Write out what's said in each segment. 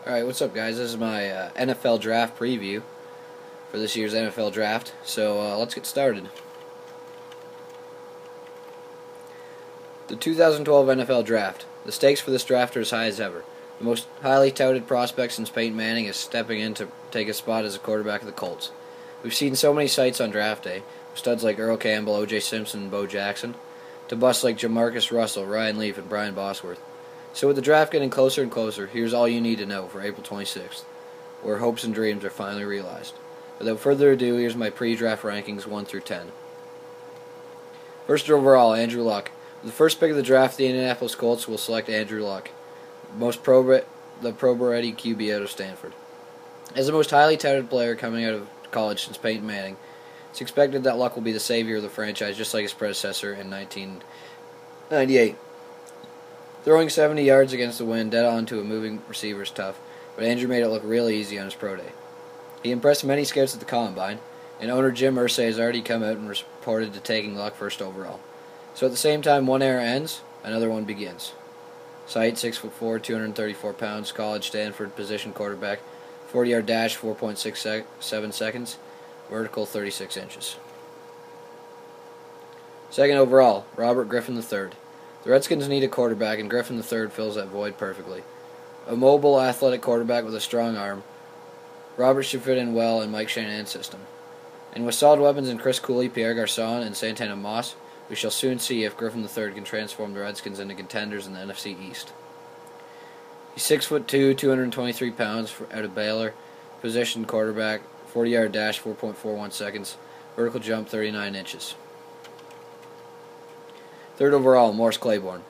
Alright, what's up, guys? This is my NFL draft preview for this year's NFL draft. So let's get started. The 2012 NFL draft. The stakes for this draft are as high as ever. The most highly touted prospect since Peyton Manning is stepping in to take a spot as a quarterback of the Colts. We've seen so many sights on draft day, with studs like Earl Campbell, O.J. Simpson, and Bo Jackson, to busts like Jamarcus Russell, Ryan Leaf, and Brian Bosworth. So with the draft getting closer and closer, here's all you need to know for April 26th, where hopes and dreams are finally realized. Without further ado, here's my pre-draft rankings 1 through 10. First overall, Andrew Luck. With the first pick of the draft, the Indianapolis Colts will select Andrew Luck, the pro-ready QB out of Stanford. As the most highly touted player coming out of college since Peyton Manning, it's expected that Luck will be the savior of the franchise, just like his predecessor in 1998. Throwing 70 yards against the wind dead on to a moving receiver is tough, but Andrew made it look really easy on his pro day. He impressed many scouts at the Combine, and owner Jim Irsay has already come out and reported to taking Luck first overall. So at the same time one era ends, another one begins. Height 6'4", 234 pounds, college Stanford position quarterback, 40-yard dash 4.67 seconds, vertical 36 inches. Second overall, Robert Griffin III. The Redskins need a quarterback, and Griffin III fills that void perfectly. A mobile, athletic quarterback with a strong arm, Robert should fit in well in Mike Shanahan's system. And with solid weapons in Chris Cooley, Pierre Garçon, and Santana Moss, we shall soon see if Griffin III can transform the Redskins into contenders in the NFC East. He's 6'2", 223 pounds out of Baylor, position quarterback, 40-yard dash 4.41 seconds, vertical jump 39 inches. Third overall, Morris Claiborne.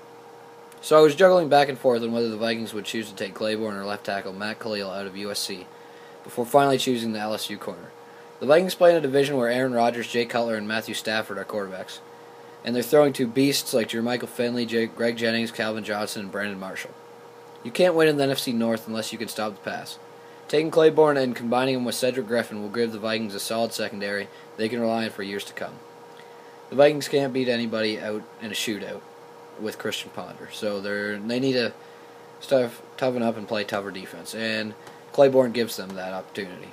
So I was juggling back and forth on whether the Vikings would choose to take Claiborne or left tackle Matt Kalil out of USC, before finally choosing the LSU corner. The Vikings play in a division where Aaron Rodgers, Jay Cutler, and Matthew Stafford are quarterbacks, and they're throwing to beasts like Jermichael Finley, Greg Jennings, Calvin Johnson, and Brandon Marshall. You can't win in the NFC North unless you can stop the pass. Taking Claiborne and combining him with Cedric Griffin will give the Vikings a solid secondary they can rely on for years to come. The Vikings can't beat anybody out in a shootout with Christian Ponder, so they need to toughen up and play tougher defense, and Claiborne gives them that opportunity.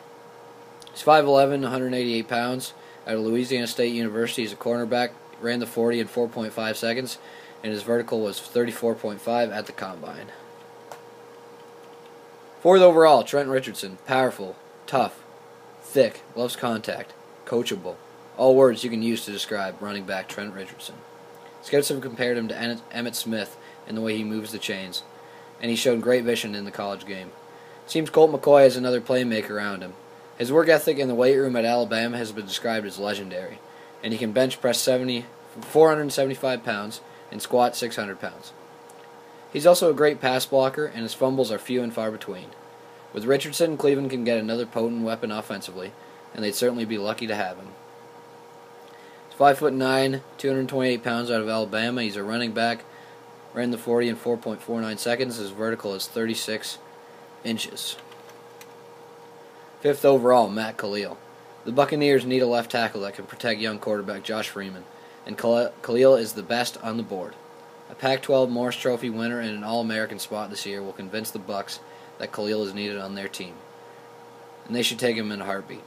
He's 5'11", 188 pounds, out of Louisiana State University. He's a cornerback, ran the 40 in 4.5 seconds, and his vertical was 34.5 at the Combine. Fourth overall, Trent Richardson. Powerful, tough, thick, loves contact, coachable. All words you can use to describe running back Trent Richardson. Scouts have compared him to Emmitt Smith in the way he moves the chains, and he's shown great vision in the college game. It seems Colt McCoy has another playmaker around him. His work ethic in the weight room at Alabama has been described as legendary, and he can bench press 475 pounds and squat 600 pounds. He's also a great pass blocker, and his fumbles are few and far between. With Richardson, Cleveland can get another potent weapon offensively, and they'd certainly be lucky to have him. 5'9", 228 pounds out of Alabama. He's a running back. Ran the 40 in 4.49 seconds. His vertical is 36 inches. Fifth overall, Matt Kalil. The Buccaneers need a left tackle that can protect young quarterback Josh Freeman, and Kalil is the best on the board. A Pac-12 Morris Trophy winner and an All-American spot this year will convince the Bucs that Kalil is needed on their team, and they should take him in a heartbeat.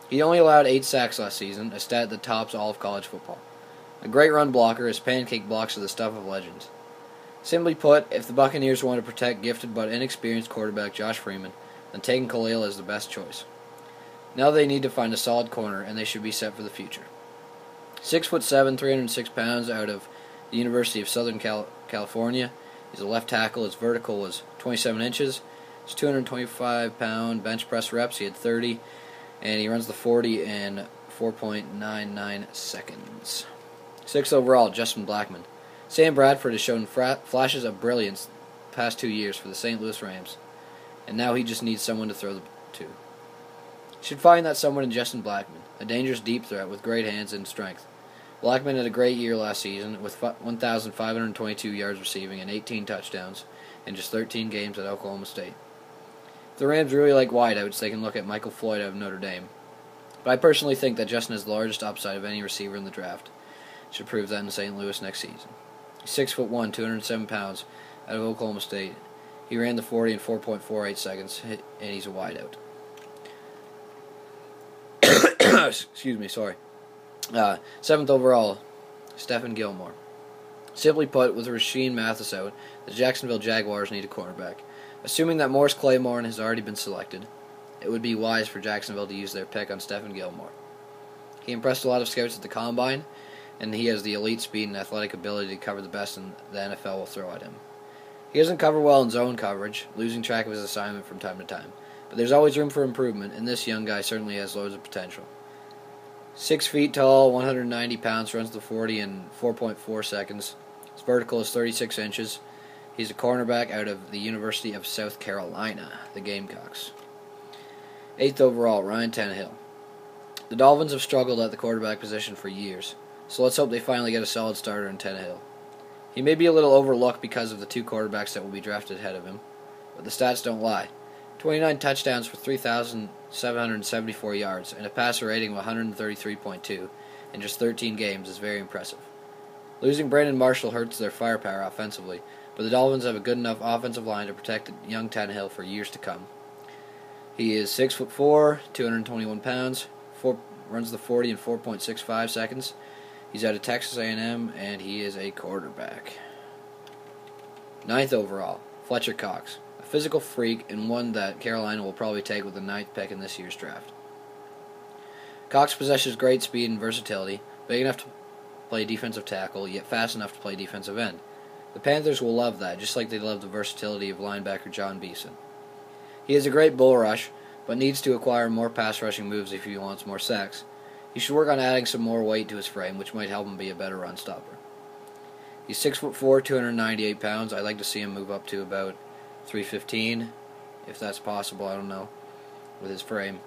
He only allowed 8 sacks last season, a stat that tops all of college football. A great run blocker, his pancake blocks are the stuff of legends. Simply put, if the Buccaneers want to protect gifted but inexperienced quarterback Josh Freeman, then taking Kalil is the best choice. Now they need to find a solid corner, and they should be set for the future. 6'7", 306 pounds out of the University of Southern California. He's a left tackle. His vertical was 27 inches. His 225-pound bench press reps, he had 30. And he runs the 40 in 4.99 seconds. Sixth overall, Justin Blackmon. Sam Bradford has shown flashes of brilliance the past 2 years for the St. Louis Rams, and now he just needs someone to throw the to. You should find that someone in Justin Blackmon, a dangerous deep threat with great hands and strength. Blackmon had a great year last season with 1,522 yards receiving and 18 touchdowns in just 13 games at Oklahoma State. If the Rams really like wideouts, they can look at Michael Floyd out of Notre Dame. But I personally think that Justin has the largest upside of any receiver in the draft. Should prove that in St. Louis next season. He's 6'1", 207 pounds, out of Oklahoma State. He ran the 40 in 4.48 seconds, and he's a wideout. Excuse me, sorry. 7th overall, Stephon Gilmore. Simply put, with Rashean Mathis out, the Jacksonville Jaguars need a cornerback. Assuming that Morris Claiborne has already been selected, it would be wise for Jacksonville to use their pick on Stephon Gilmore. He impressed a lot of scouts at the Combine, and he has the elite speed and athletic ability to cover the best the NFL will throw at him. He doesn't cover well in zone coverage, losing track of his assignment from time to time, but there's always room for improvement, and this young guy certainly has loads of potential. 6 feet tall, 190 pounds, runs the 40 in 4.4 seconds. His vertical is 36 inches. He's a cornerback out of the University of South Carolina, the Gamecocks. 8th overall, Ryan Tannehill. The Dolphins have struggled at the quarterback position for years, so let's hope they finally get a solid starter in Tannehill. He may be a little overlooked because of the 2 quarterbacks that will be drafted ahead of him, but the stats don't lie. 29 touchdowns for 3,774 yards and a passer rating of 133.2 in just 13 games is very impressive. Losing Brandon Marshall hurts their firepower offensively, but the Dolphins have a good enough offensive line to protect young Tannehill for years to come. He is 6'4", 221 pounds, runs the 40 in 4.65 seconds. He's out of Texas A&M, and he is a quarterback. 9th overall, Fletcher Cox. A physical freak and one that Carolina will probably take with the 9th pick in this year's draft. Cox possesses great speed and versatility, big enough to play defensive tackle, yet fast enough to play defensive end. The Panthers will love that, just like they love the versatility of linebacker John Beeson. He has a great bull rush, but needs to acquire more pass rushing moves if he wants more sacks. He should work on adding some more weight to his frame, which might help him be a better run stopper. He's 6'4", 298 pounds. I'd like to see him move up to about 315, if that's possible, I don't know, with his frame.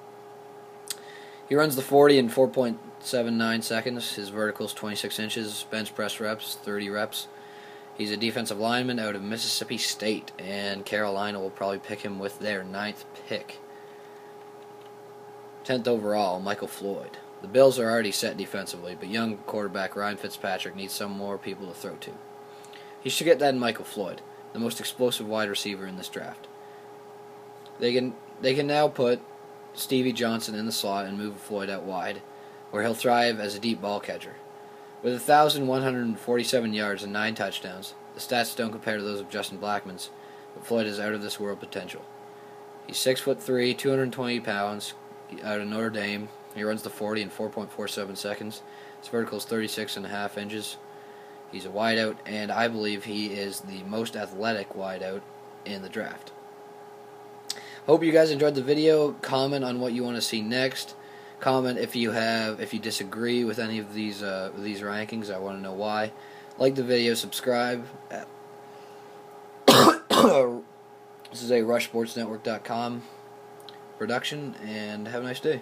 He runs the 40 in 4.79 seconds. His vertical is 26 inches. Bench press reps, 30 reps. He's a defensive lineman out of Mississippi State, and Carolina will probably pick him with their 9th pick. 10th overall, Michael Floyd. The Bills are already set defensively, but young quarterback Ryan Fitzpatrick needs some more people to throw to. He should get that in Michael Floyd, the most explosive wide receiver in this draft. They can now put Stevie Johnson in the slot and move Floyd out wide, where he'll thrive as a deep ball catcher. With 1,147 yards and 9 touchdowns, the stats don't compare to those of Justin Blackmon's, but Floyd has out-of-this-world potential. He's 6'3", 220 pounds, out of Notre Dame. He runs the 40 in 4.47 seconds. His vertical is 36.5 inches. He's a wideout, and I believe he is the most athletic wideout in the draft. Hope you guys enjoyed the video. Comment on what you want to see next. Comment if you disagree with any of these rankings. I want to know why. Like the video, subscribe. This is a RushSportsNetwork.com production, and have a nice day.